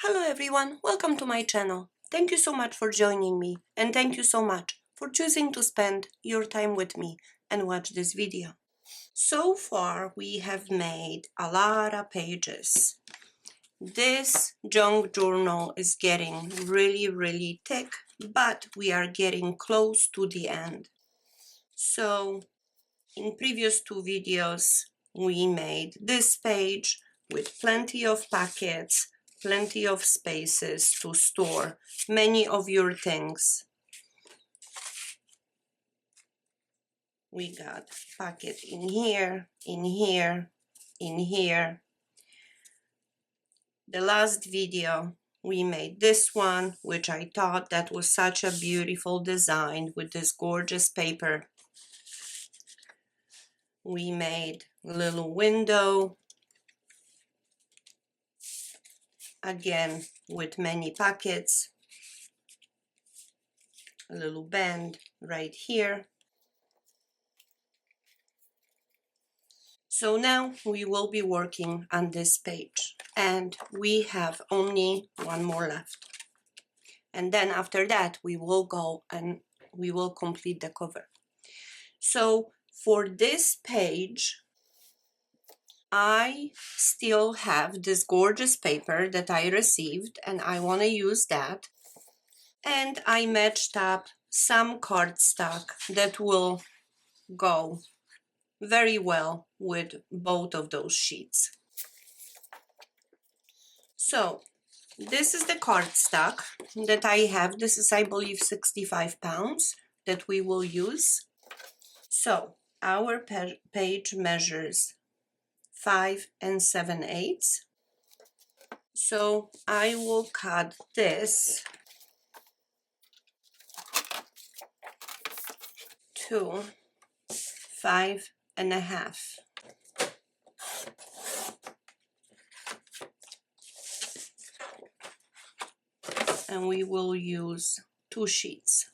Hello everyone, welcome to my channel. Thank you so much for joining me and thank you so much for choosing to spend your time with me and watch this video. So far we have made a lot of pages. This junk journal is getting really thick, but we are getting close to the end. So in previous two videos we made this page with plenty of packets, plenty of spaces to store many of your things. We got pocket in here, in here, in here. The last video we made this one, which I thought that was such a beautiful design with this gorgeous paper. We made a little window, again with many pockets, a little band right here. So now we will be working on this page and we have only one more left. And then after that we will go and we will complete the cover. So for this page, I still have this gorgeous paper that I received and I want to use that. And I matched up some cardstock that will go very well with both of those sheets. So this is the cardstock that I have. This is, I believe, 65 pounds that we will use. So our page measures 5 7/8. So I will cut this to 5 1/2. And we will use 2 sheets.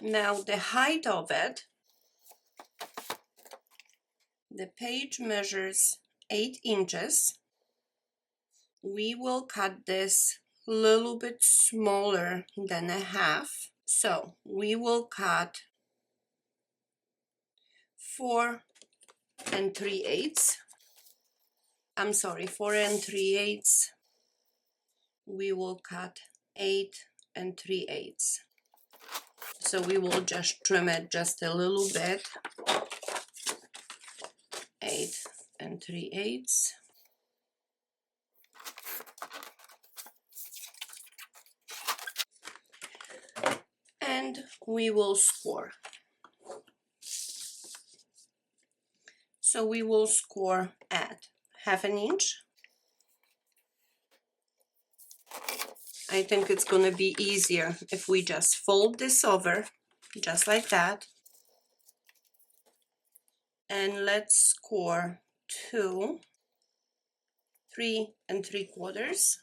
Now the height of it, the page measures 8 inches. We will cut this a little bit smaller than a half. So we will cut 4 3/8. I'm sorry, 4 3/8. We will cut 8 3/8. So we will just trim it just a little bit. 8 3/8. And we will score. So we will score at 1/2 inch. I think it's going to be easier if we just fold this over, just like that. And let's score to 3 3/4.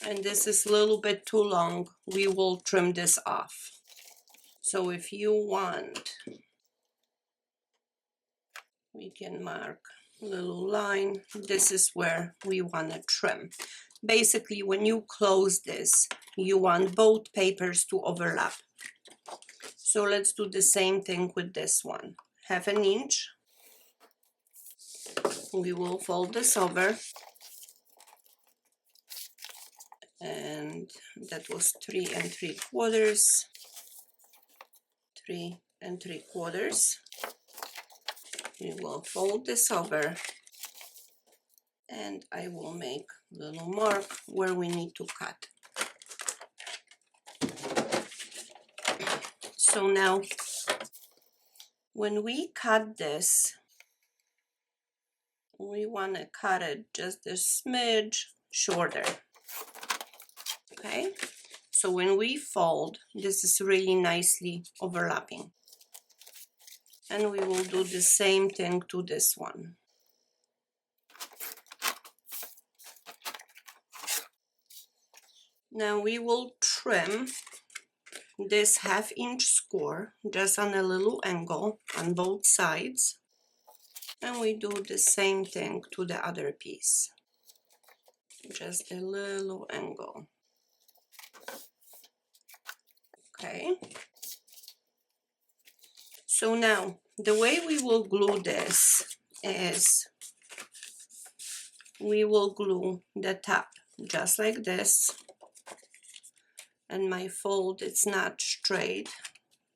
And this is a little bit too long. We will trim this off. So if you want, we can mark a little line. This is where we want to trim. Basically, when you close this, you want both papers to overlap. So let's do the same thing with this one. 1/2 inch. We will fold this over. And that was 3 3/4. 3 3/4. We will fold this over and I will make a little mark where we need to cut. So now when we cut this, we want to cut it just a smidge shorter. Okay, so when we fold, this is really nicely overlapping. And we will do the same thing to this one. Now we will trim this 1/2 inch score just on a little angle on both sides, and we do the same thing to the other piece, just a little angle. Okay, so now the way we will glue this is we will glue the top just like this, and my fold it's not straight,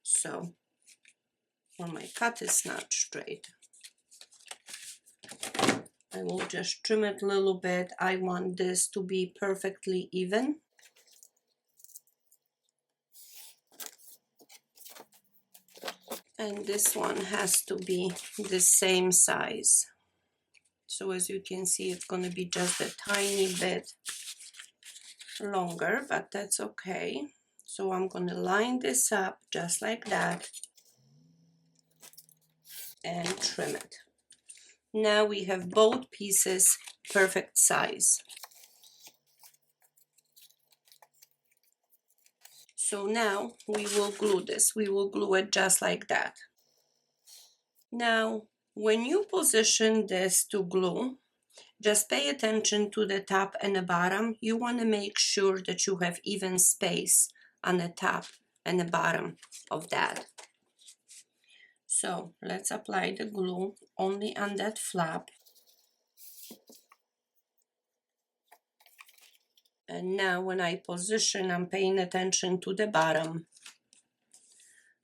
so or my cut is not straight. I will just trim it a little bit. I want this to be perfectly even. And this one has to be the same size. So as you can see, it's going to be just a tiny bit longer, but that's okay. So I'm going to line this up just like that and trim it. Now we have both pieces perfect size. So now we will glue this. We will glue it just like that. Now, when you position this to glue, just pay attention to the top and the bottom. You want to make sure that you have even space on the top and the bottom of that. So let's apply the glue only on that flap. And now when I position, I'm paying attention to the bottom.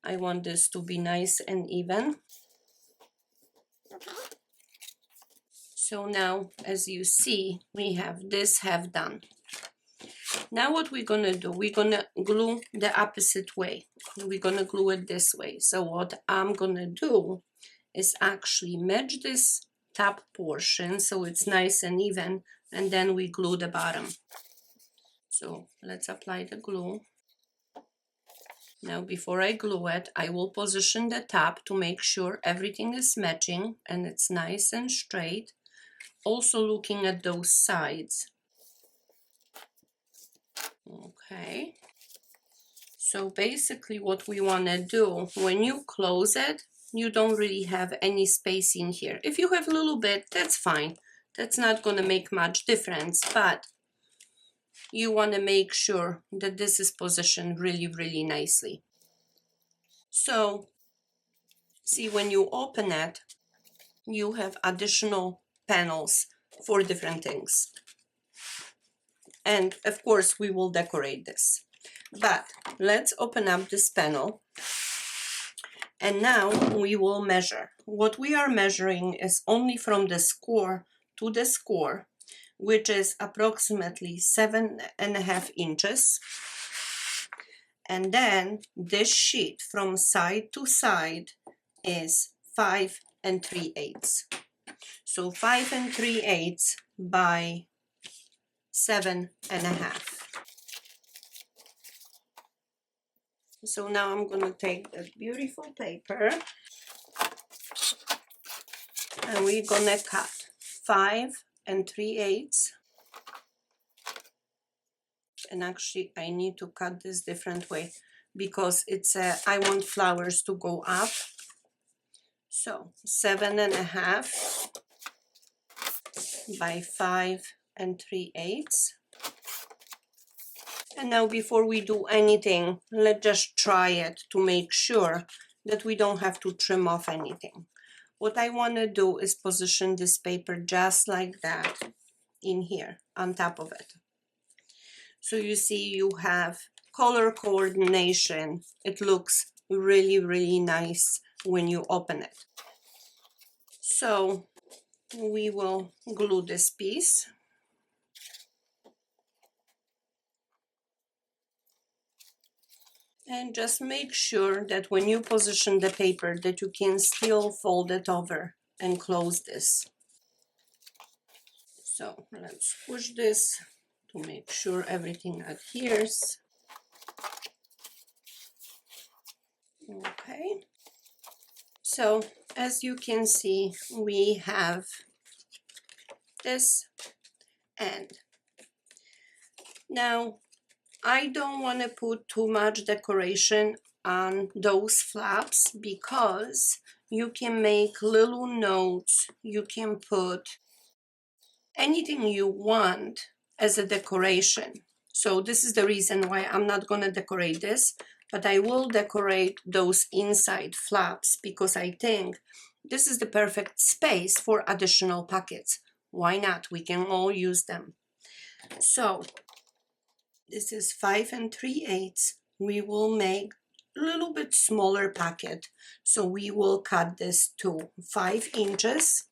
I want this to be nice and even. So now, as you see, we have this half done. Now what we're gonna do, we're gonna glue the opposite way. We're gonna glue it this way. So what I'm gonna do is actually match this top portion so it's nice and even, and then we glue the bottom. So let's apply the glue. Now before I glue it, I will position the top to make sure everything is matching and it's nice and straight. Also looking at those sides. Okay. So basically what we want to do, when you close it, you don't really have any space in here. If you have a little bit, that's fine. That's not going to make much difference, but you want to make sure that this is positioned really, really nicely. So, see, when you open it, you have additional panels for different things. And of course, we will decorate this. But let's open up this panel. And now we will measure. What we are measuring is only from the score to the score, which is approximately 7.5 inches. And then this sheet from side to side is 5 3/8. So 5 3/8 by 7.5. So now I'm going to take that beautiful paper and we're going to cut 5 3/8. And actually I need to cut this different way because it's I want flowers to go up. So 7.5 by 5 3/8. And now before we do anything, let's just try it to make sure that we don't have to trim off anything. What I want to do is position this paper just like that in here on top of it. So you see you have color coordination. It looks really, really nice when you open it. So we will glue this piece. And just make sure that when you position the paper that you can still fold it over and close this. So let's push this to make sure everything adheres. Okay. So as you can see, we have this end. Now I don't want to put too much decoration on those flaps because you can make little notes, you can put anything you want as a decoration. So this is the reason why I'm not going to decorate this, but I will decorate those inside flaps because I think this is the perfect space for additional pockets. Why not? We can all use them. So this is 5 3/8. We will make a little bit smaller pocket. So we will cut this to 5 inches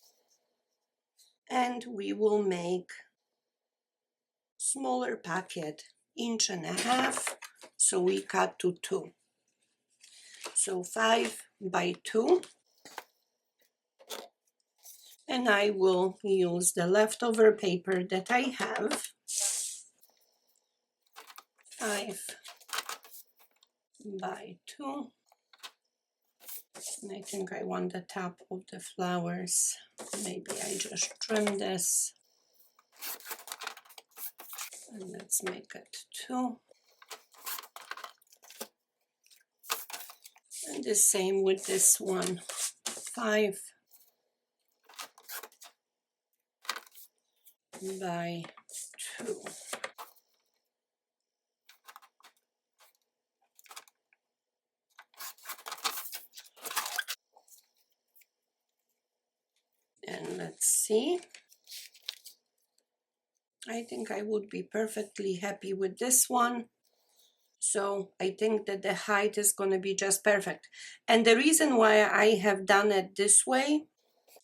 and we will make smaller pocket 1.5 inches. So we cut to 2. So 5 by 2. And I will use the leftover paper that I have. 5 by 2. And I think I want the top of the flowers. Maybe I just trim this. And let's make it 2. And the same with this one. 5 by 2. And let's see. I think I would be perfectly happy with this one. So I think that the height is going to be just perfect. And the reason why I have done it this way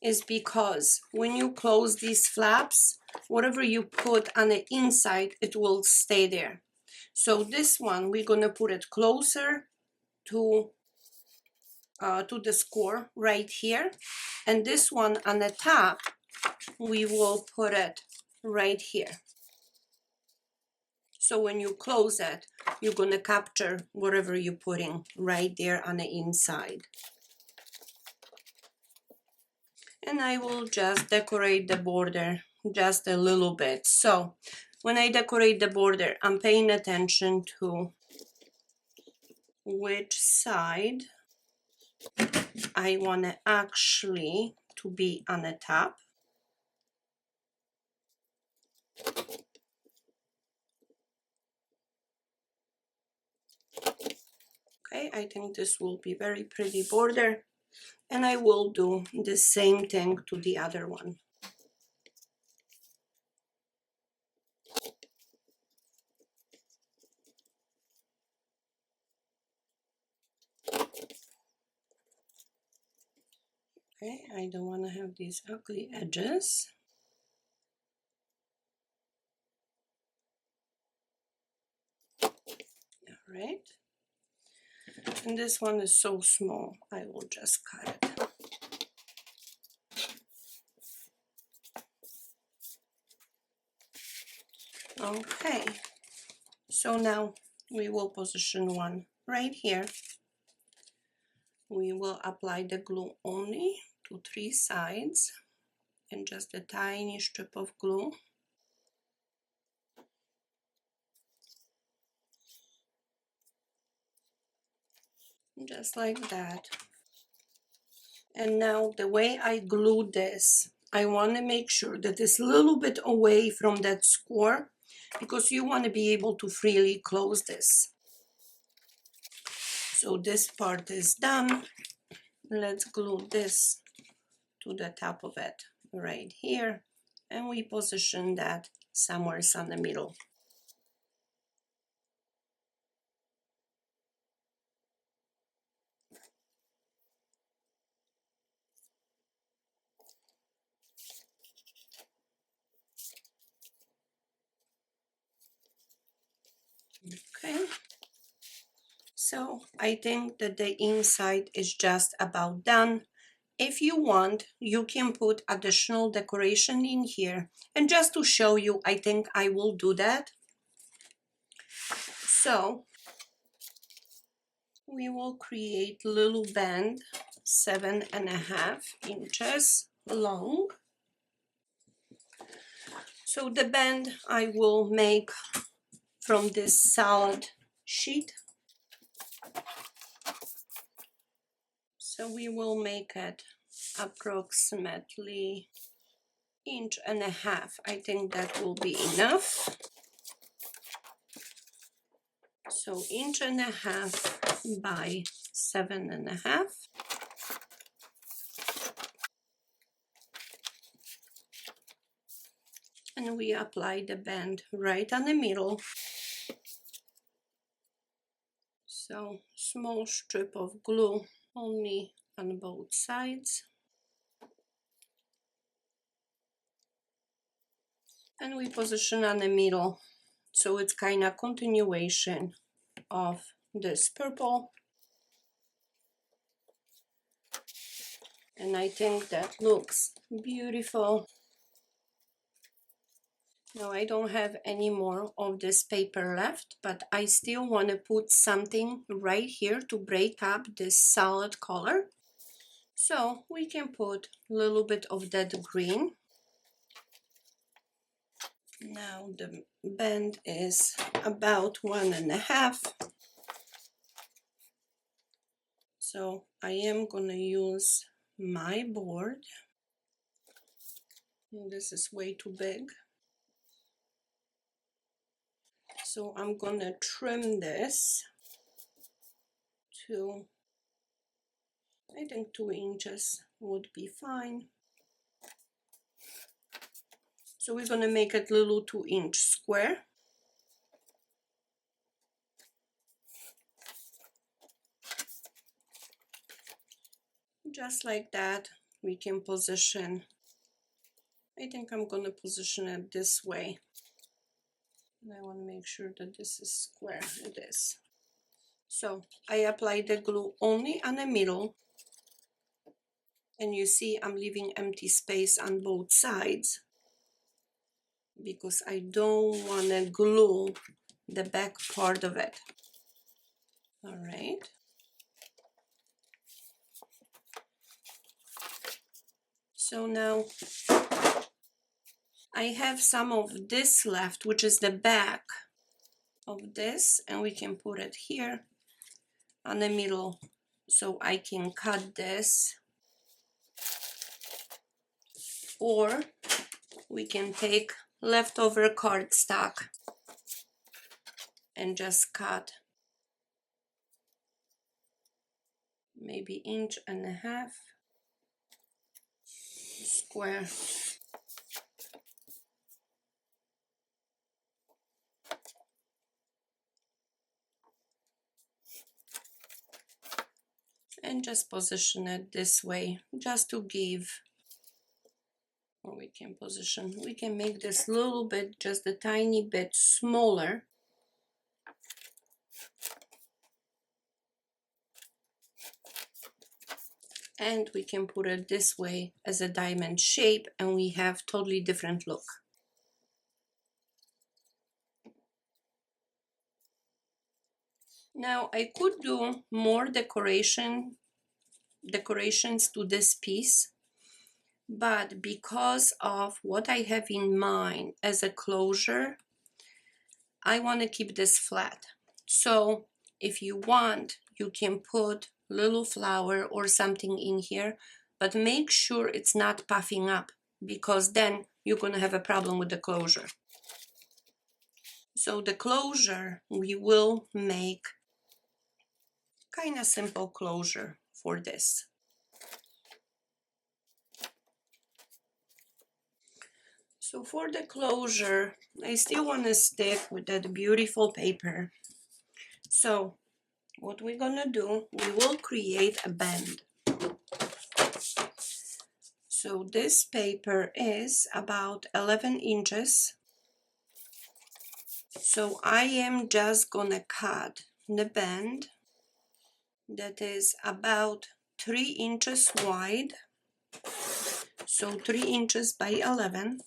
is because when you close these flaps, whatever you put on the inside, it will stay there. So this one, we're going to put it closer to the score right here. And this one on the top, we will put it right here. So when you close it, you're going to capture whatever you're putting right there on the inside. And I will just decorate the border just a little bit. So when I decorate the border, I'm paying attention to which side I want to actually to be on the top. Okay, I think this will be very pretty border. And I will do the same thing to the other one. Okay, I don't want to have these ugly edges. All right. And this one is so small, I will just cut it. Okay, so now we will position one right here. We will apply the glue only to 3 sides and just a tiny strip of glue. Just like that. And now the way I glue this, I want to make sure that it's a little bit away from that score because you want to be able to freely close this. So this part is done. Let's glue this to the top of it right here, and we position that somewhere in the middle. Okay, so I think that the inside is just about done. If you want, you can put additional decoration in here, and just to show you, I think I will do that. So we will create little band 7.5 inches long. So the band I will make from this solid sheet. So we will make it approximately 1.5 inches. I think that will be enough. So 1.5 inches by 7.5. And we apply the band right on the middle. So small strip of glue only on both sides. And we position on the middle, so it's kind of continuation of this purple. And I think that looks beautiful. Now I don't have any more of this paper left, but I still want to put something right here to break up this solid color. So we can put a little bit of that green. Now the band is about 1.5. So I am gonna use my board. This is way too big. So I'm gonna trim this to, I think 2 inches would be fine. So we're gonna make it a little 2-inch square. Just like that, we can position. I think I'm gonna position it this way. And I want to make sure that this is square. It is. So I apply the glue only on the middle. And you see I'm leaving empty space on both sides because I don't want to glue the back part of it. All right. So now I have some of this left, which is the back of this, and we can put it here on the middle so I can cut this. Or we can take leftover cardstock and just cut maybe 1.5 inches square. And just position it this way, just to give, or we can position, we can make this a little bit, just a tiny bit smaller. And we can put it this way as a diamond shape, and we have totally different look. Now I could do more decorations to this piece, but because of what I have in mind as a closure, I want to keep this flat. So if you want, you can put little flower or something in here, but make sure it's not puffing up, because then you're going to have a problem with the closure. So the closure, we will make kind of simple closure for this. So for the closure, I still want to stick with that beautiful paper. So what we're gonna do, we will create a band. So this paper is about 11 inches. So I am just gonna cut the band that is about 3 inches wide. So 3 inches by 11.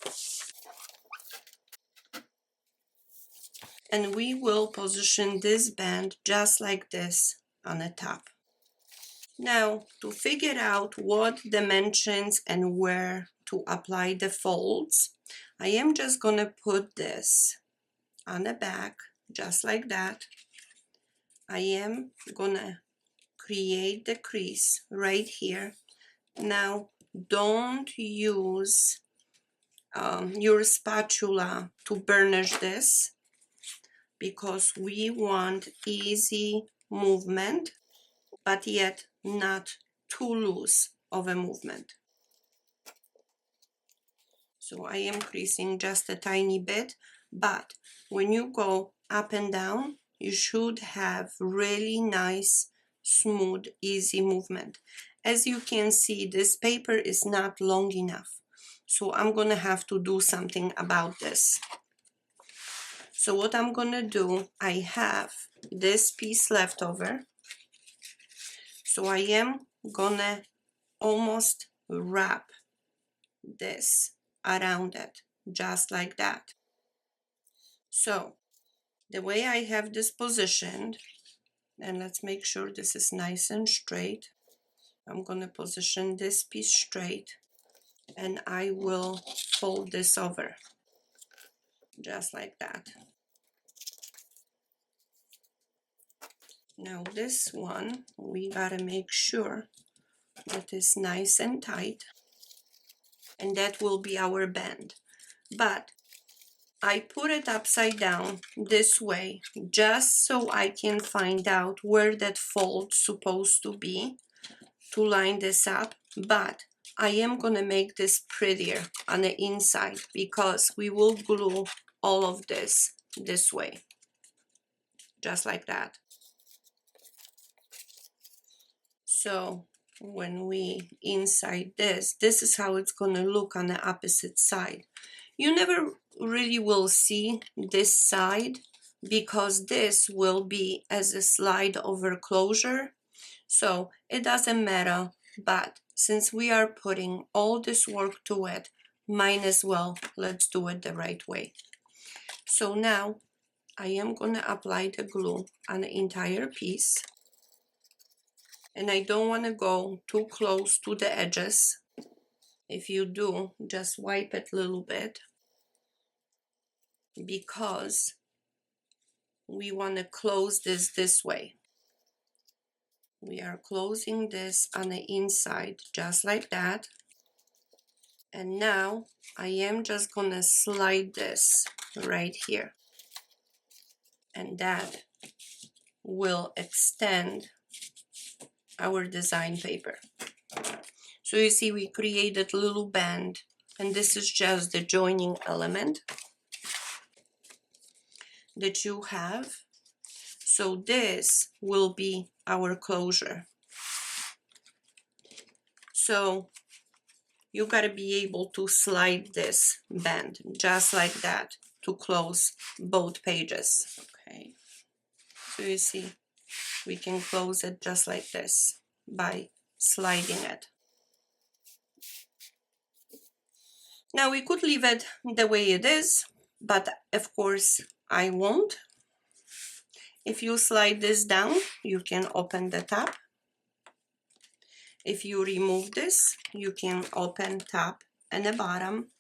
And we will position this band just like this on the top. Now, to figure out what dimensions and where to apply the folds, I am just gonna put this on the back just like that, I am gonna create the crease right here. Now, don't use your spatula to burnish this, because we want easy movement, but yet not too loose of a movement. So I am creasing just a tiny bit, but when you go up and down, you should have really nice, smooth, easy movement. As you can see, this paper is not long enough, so I'm gonna have to do something about this. So what I'm gonna do, I have this piece left over, so I am gonna almost wrap this around it, just like that. So the way I have this positioned, and let's make sure this is nice and straight. I'm gonna position this piece straight, and I will fold this over, just like that. Now this one, we gotta make sure that is nice and tight, and that will be our band. But I put it upside down this way just so I can find out where that fold's supposed to be to line this up. But I am gonna make this prettier on the inside because we will glue all of this way, just like that. So when we inside this is how it's gonna look on the opposite side. You never really will see this side because this will be as a slide over closure, so it doesn't matter. But since we are putting all this work to it, might as well let's do it the right way. So now I am gonna apply the glue on the entire piece, and I don't want to go too close to the edges. If you do, just wipe it a little bit, because we want to close this way. We are closing this on the inside, just like that. And now I am just gonna slide this right here, and that will extend our design paper. So you see, we created a little band, and this is just the joining element that you have. So this will be our closure. So you gotta be able to slide this band just like that to close both pages. Okay, so you see, we can close it just like this by sliding it. Now we could leave it the way it is, but of course I won't. If you slide this down, you can open the top. If you remove this, you can open top and the bottom.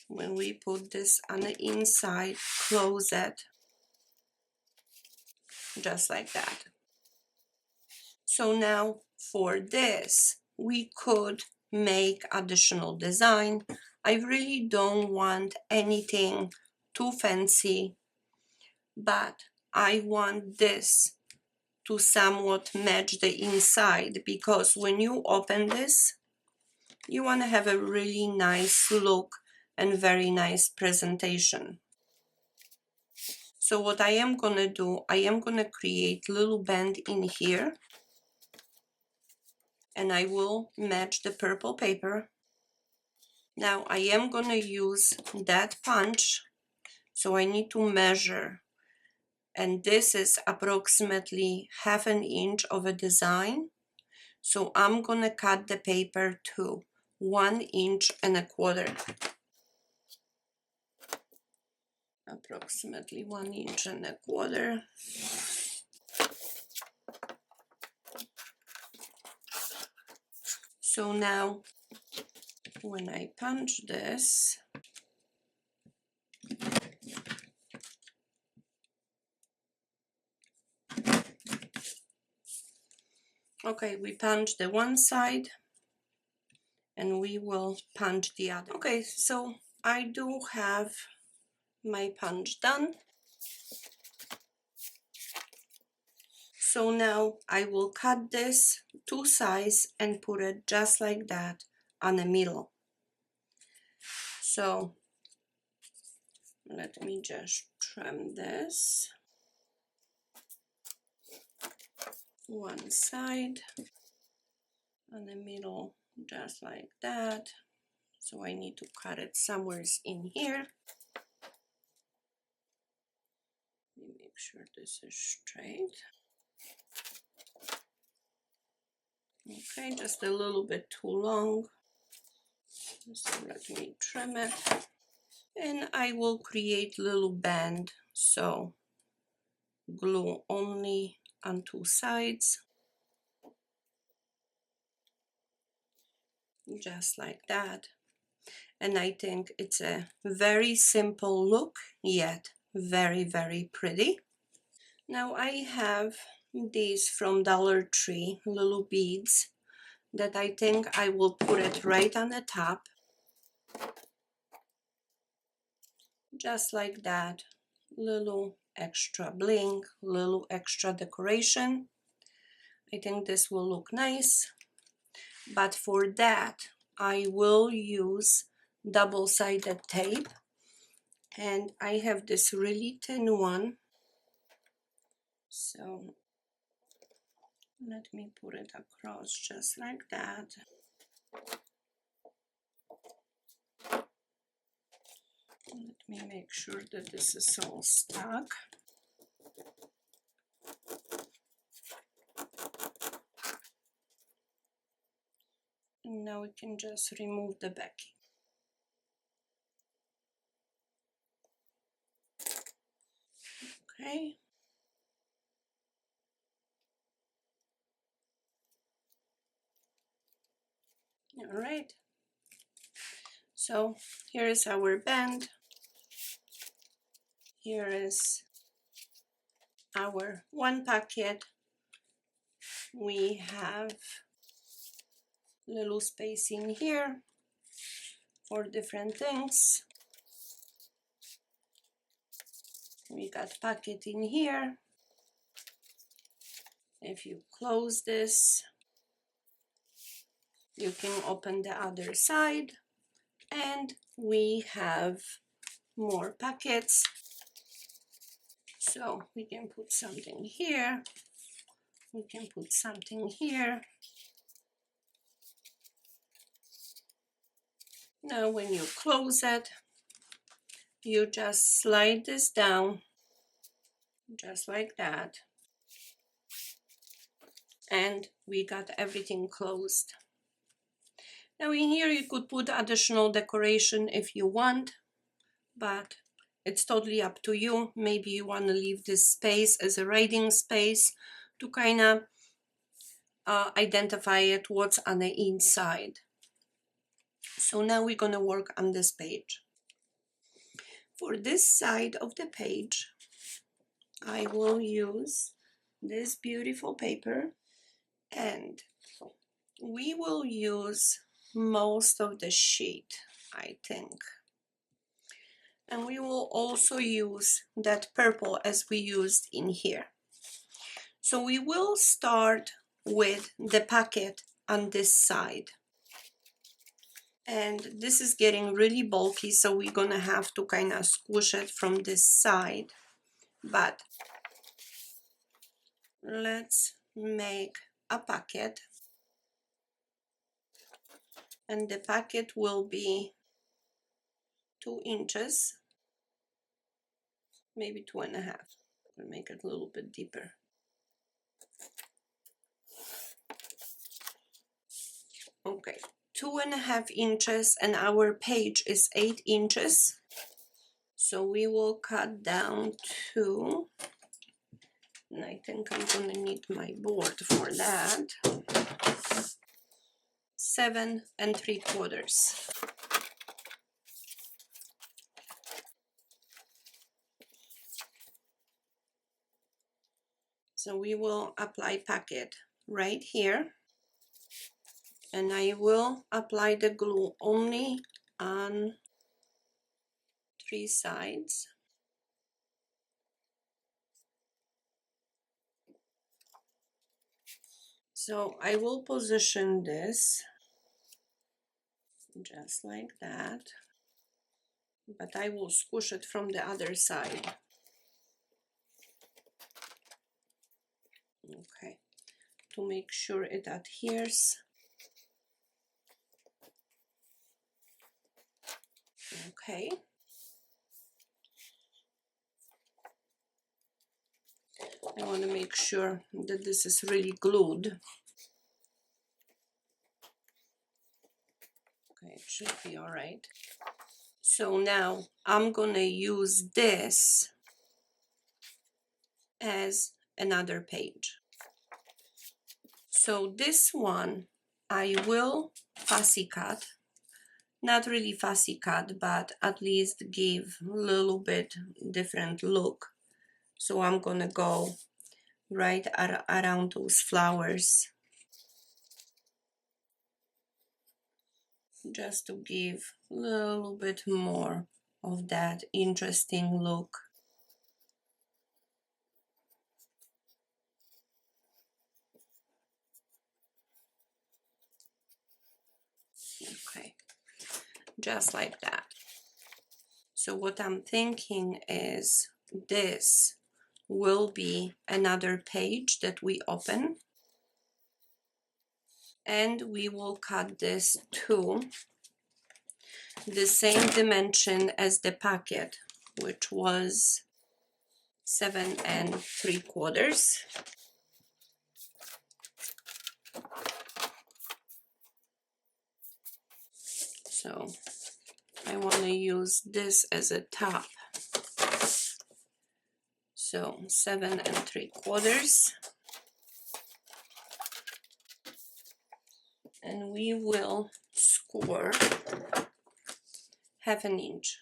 When we put this on the inside, close it just like that. So now for this, we could make additional design. I really don't want anything too fancy, but I want this to somewhat match the inside, because when you open this, you want to have a really nice look and very nice presentation. So what I am gonna do, I am gonna create a little band in here, and I will match the purple paper. Now I am gonna use that punch, so I need to measure, and this is approximately 1/2 inch of a design. So I'm gonna cut the paper to 1.25 inches. Approximately 1.25 inches. So now when I punch this, Okay, we punch the one side and we will punch the other. Okay, so I do have my punch done. So now I will cut this 2 sides and put it just like that on the middle. So let me just trim this. One side on the middle, just like that. So I need to cut it somewhere in here. Let me make sure this is straight. Okay, just a little bit too long. So let me trim it. And I will create little band. So glue only on 2 sides. Just like that. And I think it's a very simple look, yet very, very pretty. Now I have these from Dollar Tree, little beads, that I think I will put it right on the top. Just like that. Little extra bling, little extra decoration. I think this will look nice. But for that, I will use double-sided tape. And I have this really thin one. So let me put it across just like that. Let me make sure that this is all stuck. And now we can just remove the backing. Okay. All right. So here is our band. Here is our one packet. We have little spacing here for different things. We got packet in here. If you close this, you can open the other side, and we have more packets. So we can put something here, we can put something here. Now when you close it, you just slide this down, just like that. And we got everything closed. Now in here you could put additional decoration if you want, but it's totally up to you. Maybe you want to leave this space as a writing space to kind of identify it, what's on the inside. So now we're going to work on this page. For this side of the page, I will use this beautiful paper, and we will use most of the sheet, I think. And we will also use that purple as we used in here. So we will start with the packet on this side. And this is getting really bulky, so we're gonna have to kind of squish it from this side. But let's make a packet. And the packet will be 2 inches, maybe 2.5. We'll make it a little bit deeper. Okay, 2.5 inches, and our page is 8 inches. So we will cut down to, and I think I'm gonna need my board for that, 7 3/4. So we will apply packet right here, and I will apply the glue only on 3 sides. So I will position this just like that, but I will squish it from the other side. Okay, to make sure it adheres. Okay. I want to make sure that this is really glued. Okay, it should be all right. So now I'm gonna use this as another page. So this one I will fussy cut, not really fussy cut, but at least give a little bit different look. So I'm gonna go right around those flowers, just to give a little bit more of that interesting look. Okay, just like that. So what I'm thinking is this will be another page that we open, and we will cut this to the same dimension as the packet, which was 7 3/4. So I want to use this as a top. So 7 3/4. And we will score 1/2 inch.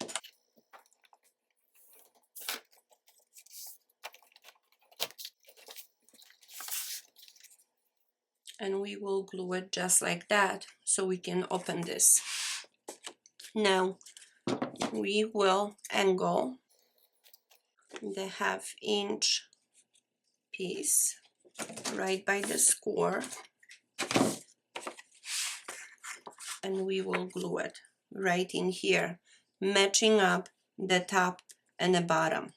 And we will glue it just like that so we can open this. Now we will angle the 1/2 inch piece right by the score, and we will glue it right in here, matching up the top and the bottom,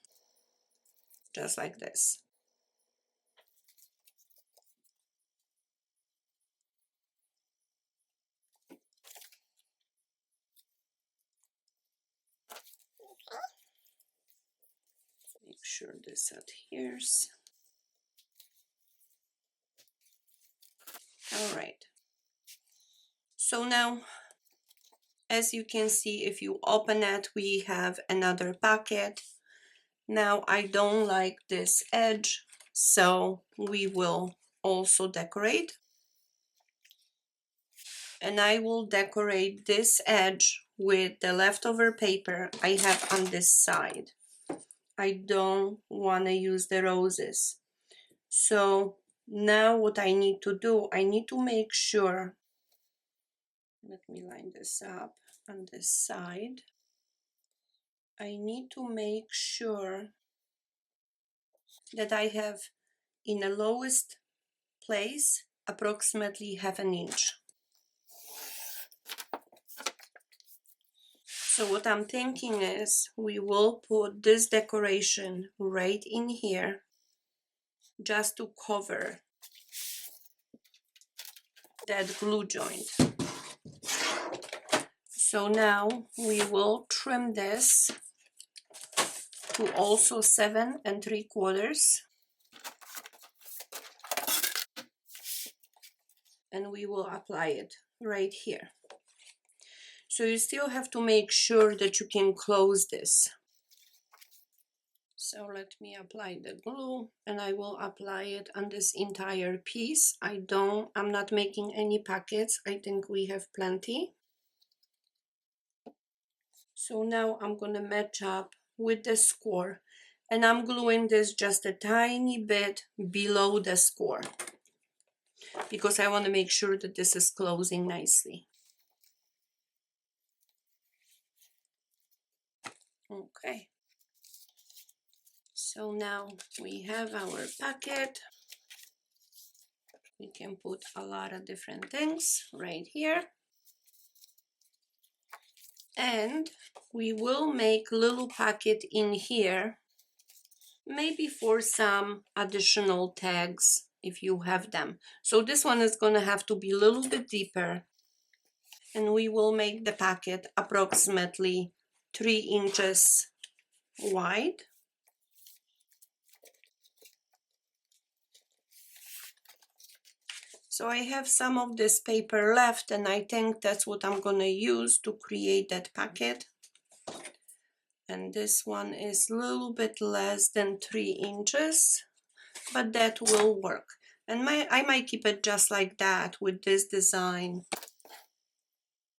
just like this. Make sure this adheres. All right. So now, as you can see, if you open it, we have another pocket. Now I don't like this edge, so we will also decorate. And I will decorate this edge with the leftover paper I have on this side. I don't want to use the roses. So now what I need to do, I need to make sure, let me line this up on this side. I need to make sure that I have in the lowest place approximately 1/2 inch. So what I'm thinking is we will put this decoration right in here just to cover that glue joint. So now we will trim this to also 7 3/4, and we will apply it right here. So you still have to make sure that you can close this. So let me apply the glue, and I will apply it on this entire piece. I'm not making any pockets. I think we have plenty. So now I'm gonna match up with the score, and I'm gluing this just a tiny bit below the score. because I want to make sure that this is closing nicely. Okay. So now we have our packet. We can put a lot of different things right here. And we will make little packet in here, maybe for some additional tags if you have them. So this one is going to have to be a little bit deeper, and we will make the packet approximately 3 inches wide. So I have some of this paper left, and I think that's what I'm going to use to create that packet. And this one is a little bit less than 3 inches, but that will work. And I might keep it just like that with this design.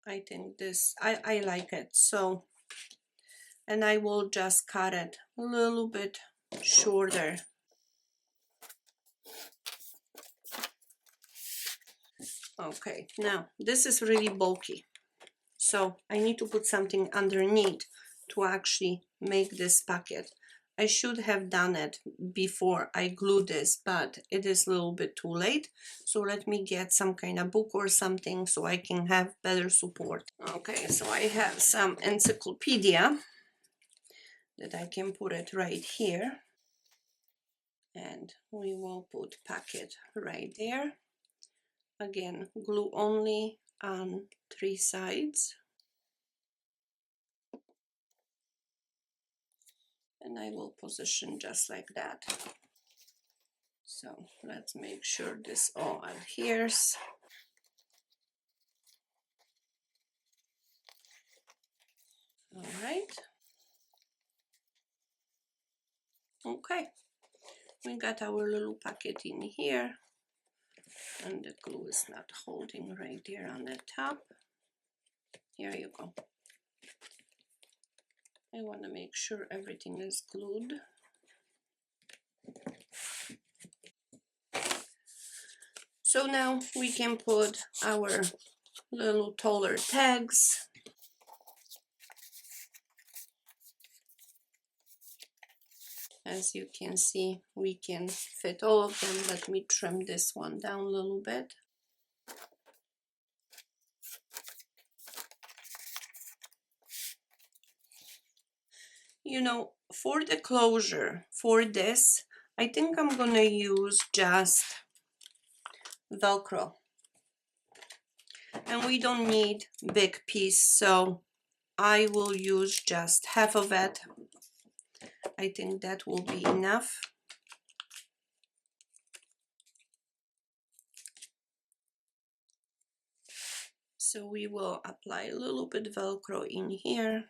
I think this, I like it. So, and I will just cut it a little bit shorter. Okay, now this is really bulky, so I need to put something underneath to actually make this packet. I should have done it before I glue this, but it is a little bit too late. So let me get some kind of book or something so I can have better support. Okay, so I have some encyclopedia that I can put it right here. And we will put packet right there. Again, glue only on 3 sides. And I will position just like that. So let's make sure this all adheres. All right. Okay. We got our little packet in here. And the glue is not holding right there on the top. Here you go. I want to make sure everything is glued. So now we can put our little taller tags. As you can see, we can fit all of them. Let me trim this one down a little bit. You know, for the closure, for this, I think I'm gonna use just Velcro. And we don't need big piece, so I will use just half of it. I think that will be enough. So we will apply a little bit Velcro in here.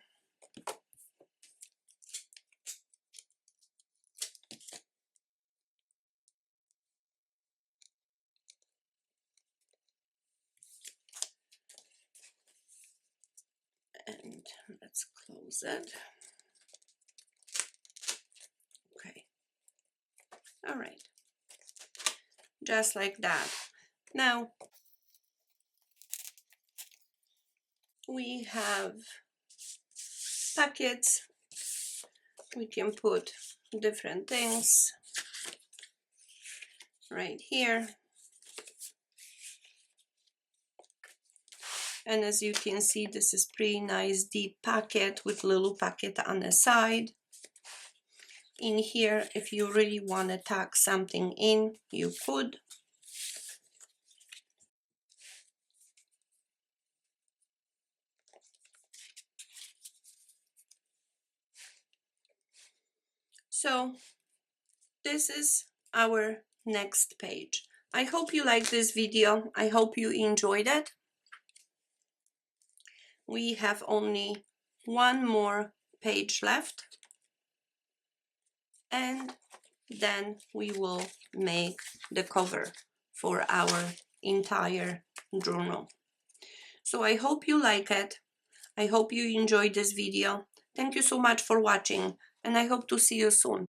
And let's close it. Okay. All right. Just like that. Now, we have packets. We can put different things right here. And as you can see, this is pretty nice deep packet with little packet on the side. In here, if you really want to tuck something in, you could. So this is our next page. I hope you liked this video. I hope you enjoyed it. We have only one more page left, and then we will make the cover for our entire journal. So I hope you like it. I hope you enjoyed this video. Thank you so much for watching, and I hope to see you soon.